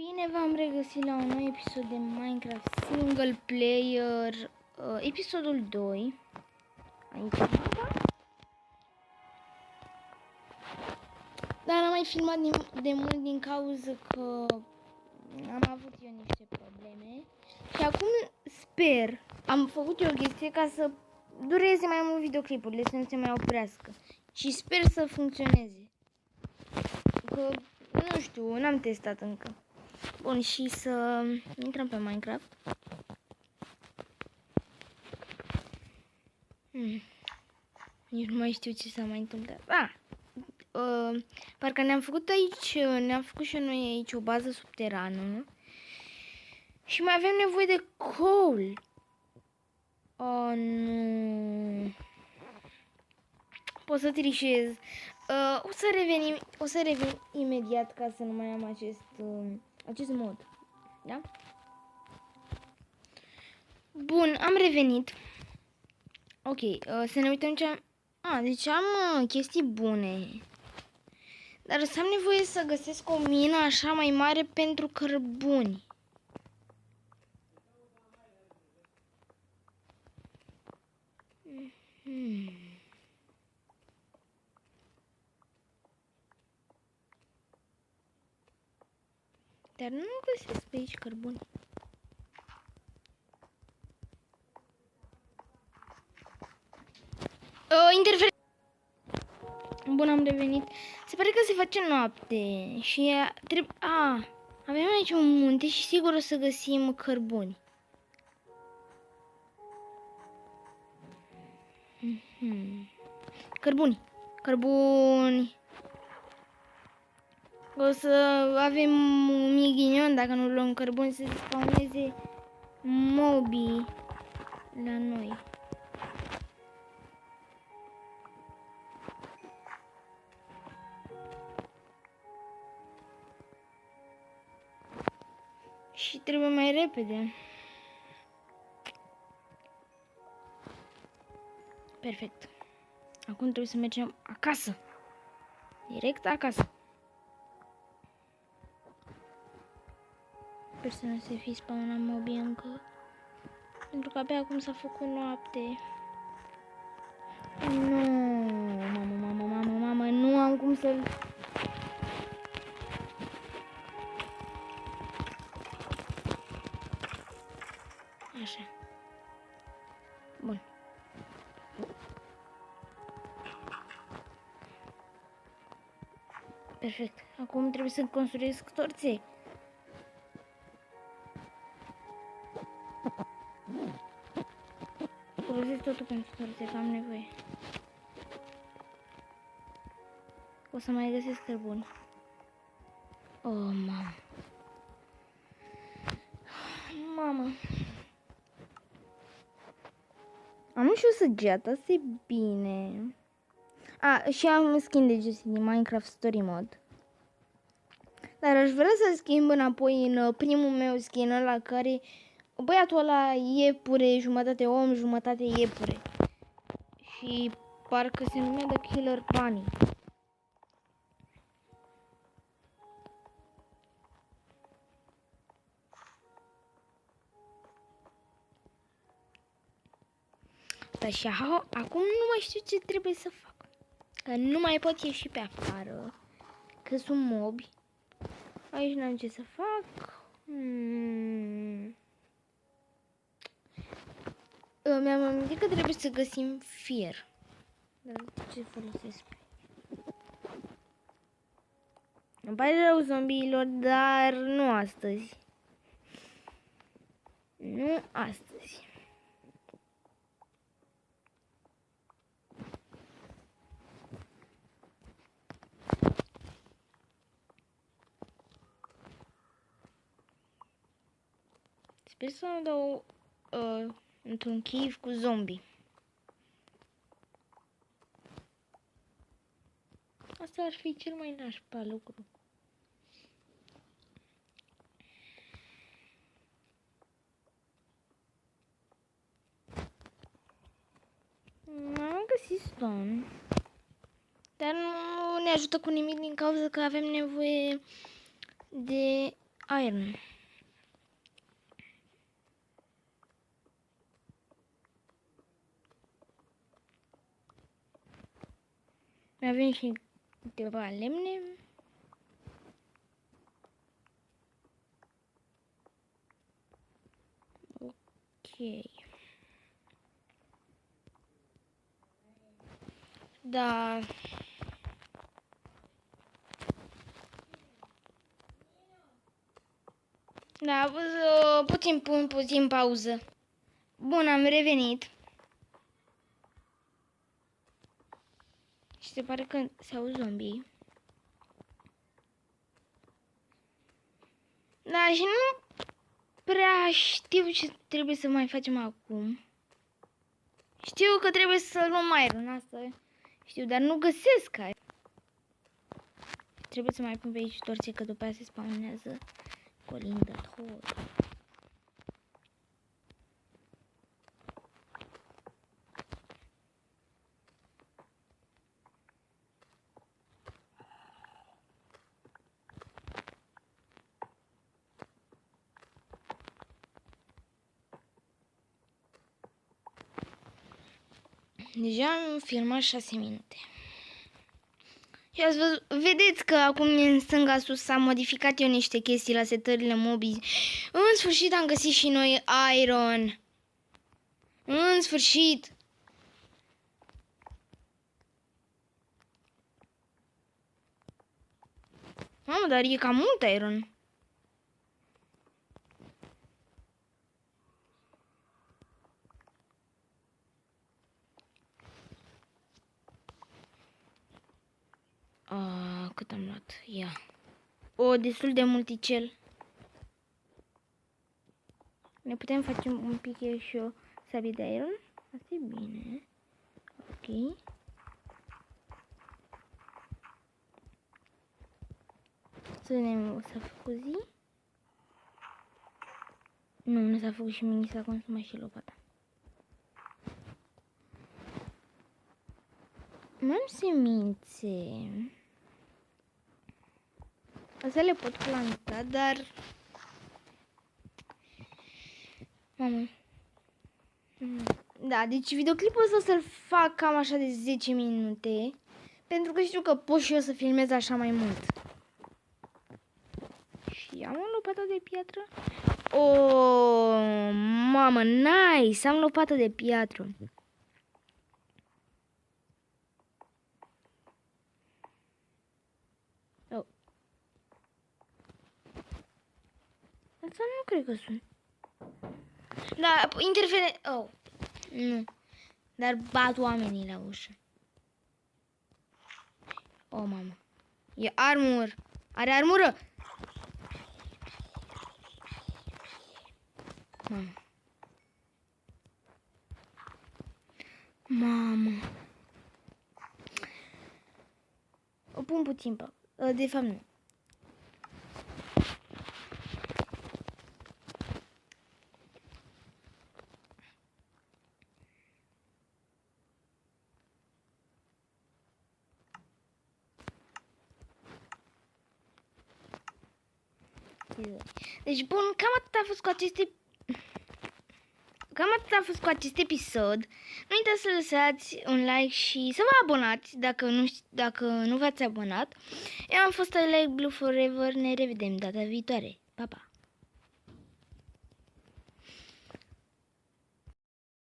Bine v-am regăsit la un nou episod de Minecraft Single Player, episodul 2. Aici dar am mai filmat de mult din cauza că am avut eu niște probleme. Și acum sper, am făcut eu o chestie ca să dureze mai mult videoclipurile, să nu se mai oprească. Și sper să funcționeze. Că, nu știu, n-am testat încă. Bun, și să intrăm pe Minecraft. Nici nu mai știu ce s-a mai întâmplat. Parcă ne-am făcut aici, ne-am făcut și noi aici o bază subterană. Și mai avem nevoie de coal. Oh, nu. Pot să trișez. O să revin imediat ca să nu mai am acest mod. Da? Bun, am revenit. Ok, să ne uităm ce am... Deci am chestii bune. Dar să am nevoie să găsesc o mină așa mai mare pentru cărbuni. Dar nu găsesc pe aici cărbuni. Bun, am revenit. Se pare că se face noapte și avem aici un munte și sigur o să găsim cărbuni. Cărbuni. O să avem un ghinion dacă nu luăm cărbuni, să spawneze mobii la noi. Și trebuie mai repede. Perfect. Acum trebuie să mergem acasă. Direct acasă. Sper să nu se fi spawnat mobii încă. Pentru că abia acum s-a făcut noapte. Nu, mamă, nu am cum să-l... Așa. Bun. Perfect. Acum trebuie să construiesc torțe. Folosesc totul pentru torțe, că am nevoie. O să mai găsesc cărbuni. Oh, mamă. Am și o săgeată, asta e bine. Și am skin de Jesse din Minecraft Story Mode. Dar aș vrea să schimb înapoi în primul meu skin ăla care... Băiatul ăla iepure, jumătate om, jumătate iepure. Și parcă se numea The Killer Bunny. Da, și acum nu mai știu ce trebuie să fac. Că nu mai pot ieși pe afară. Că sunt mobi. Aici n-am ce să fac. Mi-am amintit că trebuie să găsim fier. Dar ce folosesc? Îmi pare rău, zombiilor, dar nu astăzi. Nu astăzi. Sper să nu dau într-un cave cu zombie. Asta ar fi cel mai nașpa lucru. Am găsit stone. Dar nu ne ajută cu nimic din cauza că avem nevoie de iron. Mai avem și câteva lemne. Ok. Da. Da, puțin pauză. Bun, am revenit. Și se pare că se auzi zombie. Da, și nu prea știu ce trebuie să mai facem acum. Știu că trebuie să luăm iron, asta știu, dar nu găsesc iron. Trebuie să mai pun pe aici torțe, că după aia se spawnează colindător. Deja am filmat 6 minute. Și ați văzut, vedeți că acum în stânga sus s-a modificat eu niște chestii la setările mobii. În sfârșit am găsit și noi iron. În sfârșit. Mamă, dar e cam mult iron. Cât am luat? Ia. Destul de multicel. Ne putem face un pic și o sabie de iron? Asta e bine. Ok. Să vedem, s-a făcut zi? Nu s-a făcut și mini, s-a consumat și lopata. Mai am semințe. Astea le pot planta, dar... Mamă. Da, deci videoclipul ăsta o să-l fac cam așa de 10 minute. Pentru că știu că pot și eu să filmez așa mai mult. Și am o lopată de piatră. Mamă, nice! Am lopată de piatră. Asta nu cred că sunt. Da, interfere... nu. Dar bat oamenii la ușă. Mamă. E armur. Are armură. Mamă. Mamă. O pun puțin pe... De fapt nu. Deci, bun, cam atât a fost cu acest episod. Nu uitați să lăsați un like și să vă abonați dacă nu v-ați abonat. Eu am fost I Like Blue Forever. Ne revedem data viitoare. Pa, pa!